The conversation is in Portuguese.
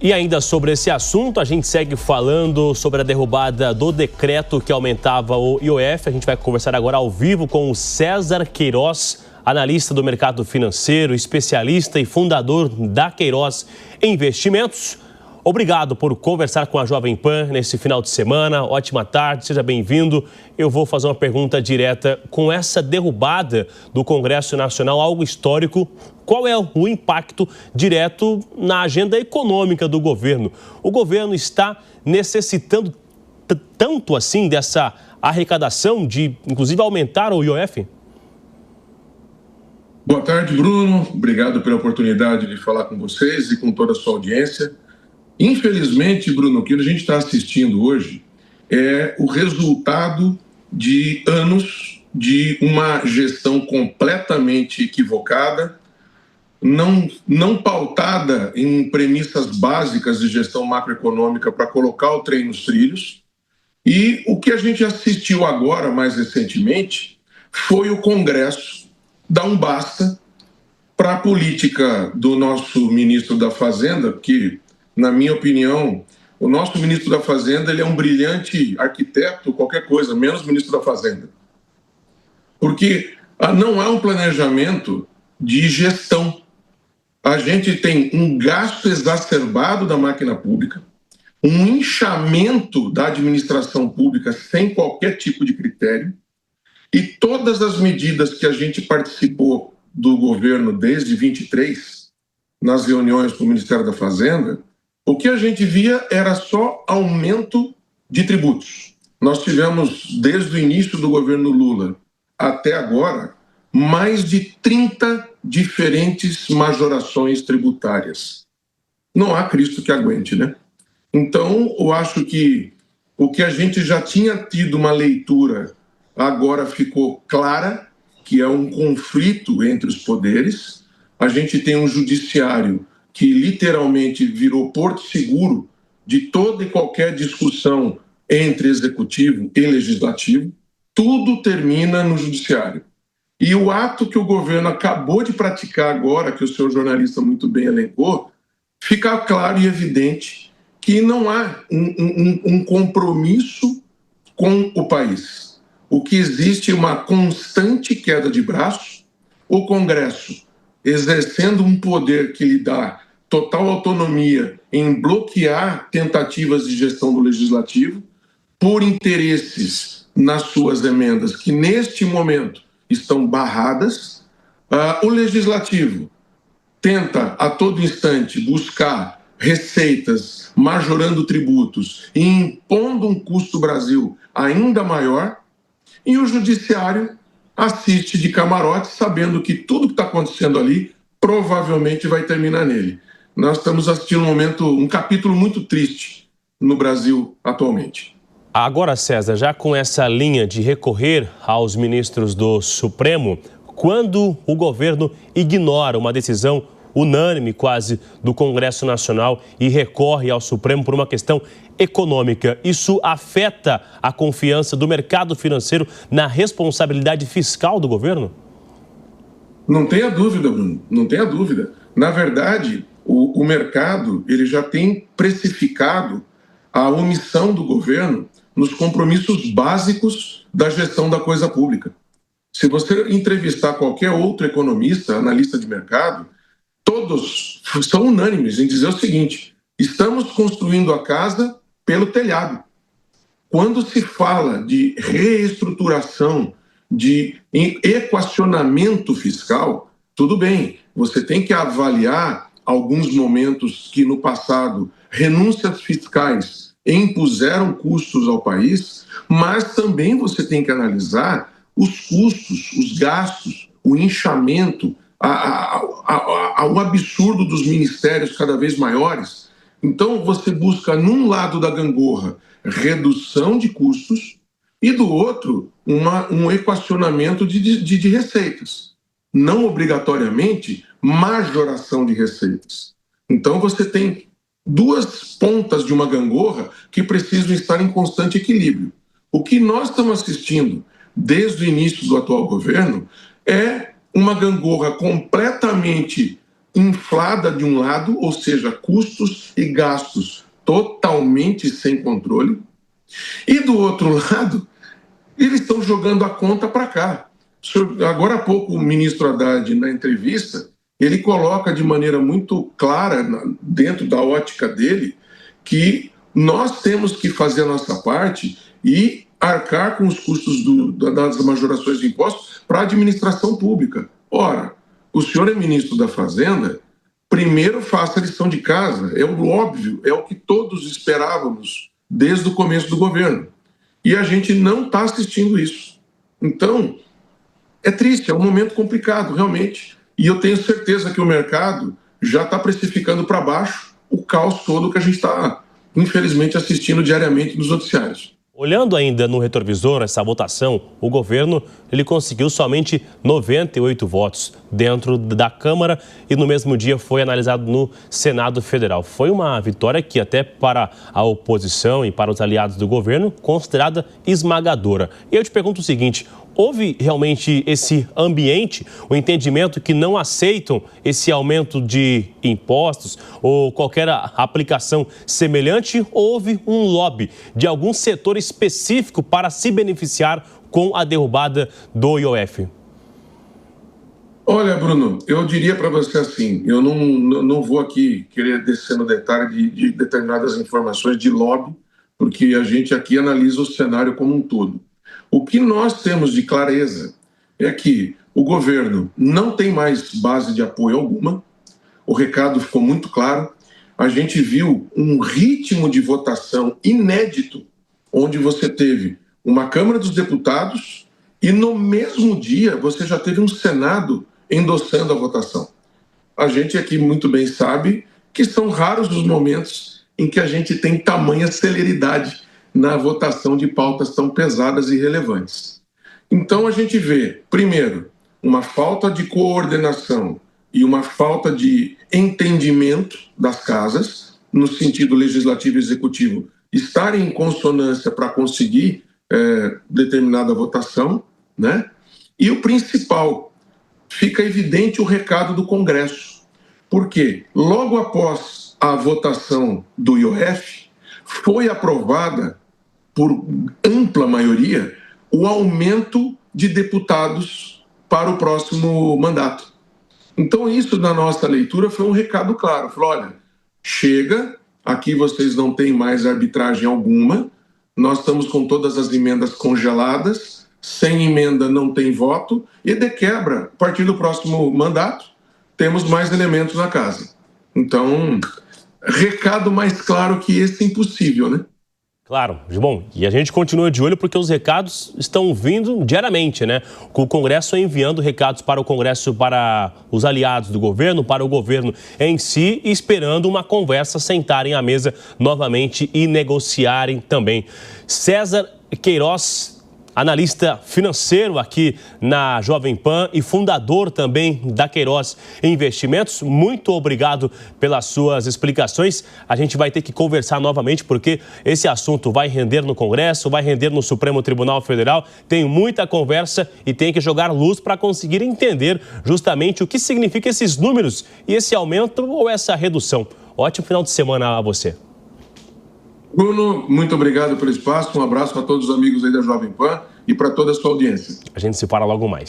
E ainda sobre esse assunto, a gente segue falando sobre a derrubada do decreto que aumentava o IOF. A gente vai conversar agora ao vivo com o César Queiroz, analista do mercado financeiro, especialista e fundador da Queiroz Investimentos. Obrigado por conversar com a Jovem Pan nesse final de semana. Ótima tarde, seja bem-vindo. Eu vou fazer uma pergunta direta. Com essa derrubada do Congresso Nacional, algo histórico, qual é o impacto direto na agenda econômica do governo? O governo está necessitando tanto assim dessa arrecadação de, inclusive, aumentar o IOF? Boa tarde, Bruno. Obrigado pela oportunidade de falar com vocês e com toda a sua audiência. Infelizmente, Bruno, o que a gente está assistindo hoje é o resultado de anos de uma gestão completamente equivocada, não pautada em premissas básicas de gestão macroeconômica para colocar o trem nos trilhos. E o que a gente assistiu agora, mais recentemente, foi o Congresso dar um basta para a política do nosso ministro da Fazenda, que, na minha opinião, o nosso ministro da Fazenda ele é um brilhante arquiteto, qualquer coisa, menos ministro da Fazenda. Porque não há um planejamento de gestão. A gente tem um gasto exacerbado da máquina pública, um inchamento da administração pública sem qualquer tipo de critério, e todas as medidas que a gente participou do governo desde 23, nas reuniões com o Ministério da Fazenda, o que a gente via era só aumento de tributos. Nós tivemos, desde o início do governo Lula até agora, mais de 30 diferentes majorações tributárias. Não há Cristo que aguente, né? Então, eu acho que o que a gente já tinha tido uma leitura, agora ficou clara, que é um conflito entre os poderes. A gente tem um judiciário que literalmente virou porto seguro de toda e qualquer discussão entre executivo e legislativo. Tudo termina no judiciário. E o ato que o governo acabou de praticar agora, que o senhor jornalista muito bem elencou, fica claro e evidente que não há um compromisso com o país. O que existe é uma constante queda de braço, o Congresso exercendo um poder que lhe dá total autonomia em bloquear tentativas de gestão do Legislativo por interesses nas suas emendas que, neste momento, estão barradas. O Legislativo tenta, a todo instante, buscar receitas, majorando tributos e impondo um custo Brasil ainda maior, e o Judiciário assiste de camarote, sabendo que tudo que está acontecendo ali provavelmente vai terminar nele. Nós estamos assistindo um capítulo muito triste no Brasil atualmente. Agora, César, já com essa linha de recorrer aos ministros do Supremo, quando o governo ignora uma decisão unânime quase do Congresso Nacional e recorre ao Supremo por uma questão econômica, isso afeta a confiança do mercado financeiro na responsabilidade fiscal do governo? Não tenha dúvida, Bruno, não tenha dúvida. Na verdade, o mercado ele já tem precificado a omissão do governo nos compromissos básicos da gestão da coisa pública. Se você entrevistar qualquer outro economista, analista de mercado, todos são unânimes em dizer o seguinte: estamos construindo a casa pelo telhado. Quando se fala de reestruturação, de equacionamento fiscal, tudo bem, você tem que avaliar alguns momentos que no passado renúncias fiscais impuseram custos ao país, mas também você tem que analisar os custos, os gastos, o inchamento, o absurdo dos ministérios cada vez maiores. Então você busca, num lado da gangorra, redução de custos e do outro, um equacionamento de receitas. Não obrigatoriamente majoração de receitas. Então você tem duas pontas de uma gangorra que precisam estar em constante equilíbrio. O que nós estamos assistindo desde o início do atual governo é uma gangorra completamente inflada de um lado, ou seja, custos e gastos totalmente sem controle, e do outro lado, eles estão jogando a conta para cá. Agora há pouco, o ministro Haddad, na entrevista, ele coloca de maneira muito clara, dentro da ótica dele, que nós temos que fazer a nossa parte e arcar com os custos das majorações de impostos para a administração pública. Ora, o senhor é ministro da Fazenda, primeiro faça a lição de casa, é o óbvio, é o que todos esperávamos desde o começo do governo. E a gente não está assistindo isso. Então, é triste, é um momento complicado, realmente. E eu tenho certeza que o mercado já está precificando para baixo o caos todo que a gente está, infelizmente, assistindo diariamente nos noticiários. Olhando ainda no retrovisor essa votação, o governo ele conseguiu somente 98 votos dentro da Câmara e no mesmo dia foi analisado no Senado Federal. Foi uma vitória que até para a oposição e para os aliados do governo, considerada esmagadora. E eu te pergunto o seguinte, houve realmente esse ambiente, o entendimento que não aceitam esse aumento de impostos ou qualquer aplicação semelhante? Ou houve um lobby de algum setor específico para se beneficiar com a derrubada do IOF? Olha, Bruno, eu diria para você assim, eu não vou aqui querer descer no detalhe de determinadas informações de lobby, porque a gente aqui analisa o cenário como um todo. O que nós temos de clareza é que o governo não tem mais base de apoio alguma, o recado ficou muito claro, a gente viu um ritmo de votação inédito, onde você teve uma Câmara dos Deputados e no mesmo dia você já teve um Senado endossando a votação. A gente aqui muito bem sabe que são raros os momentos em que a gente tem tamanha celeridade na votação de pautas tão pesadas e relevantes. Então a gente vê, primeiro, uma falta de coordenação e uma falta de entendimento das casas, no sentido legislativo e executivo, estarem em consonância para conseguir determinada votação, né? E o principal, fica evidente o recado do Congresso, porque logo após a votação do IOF, foi aprovada por ampla maioria o aumento de deputados para o próximo mandato. Então isso, na nossa leitura, foi um recado claro. Falou, olha, chega, aqui vocês não têm mais arbitragem alguma, nós estamos com todas as emendas congeladas, sem emenda não tem voto, e de quebra, a partir do próximo mandato, temos mais elementos na casa. Então, recado mais claro que esse é impossível, né? Claro, bom, e a gente continua de olho porque os recados estão vindo diariamente, né? O Congresso enviando recados para o Congresso, para os aliados do governo, para o governo em si, esperando uma conversa, sentarem à mesa novamente e negociarem também. César Queiroz, analista financeiro aqui na Jovem Pan e fundador também da Queiroz Investimentos. Muito obrigado pelas suas explicações. A gente vai ter que conversar novamente porque esse assunto vai render no Congresso, vai render no Supremo Tribunal Federal. Tem muita conversa e tem que jogar luz para conseguir entender justamente o que significa esses números e esse aumento ou essa redução. Ótimo final de semana a você. Bruno, muito obrigado pelo espaço, um abraço para todos os amigos aí da Jovem Pan e para toda a sua audiência. A gente se fala logo mais.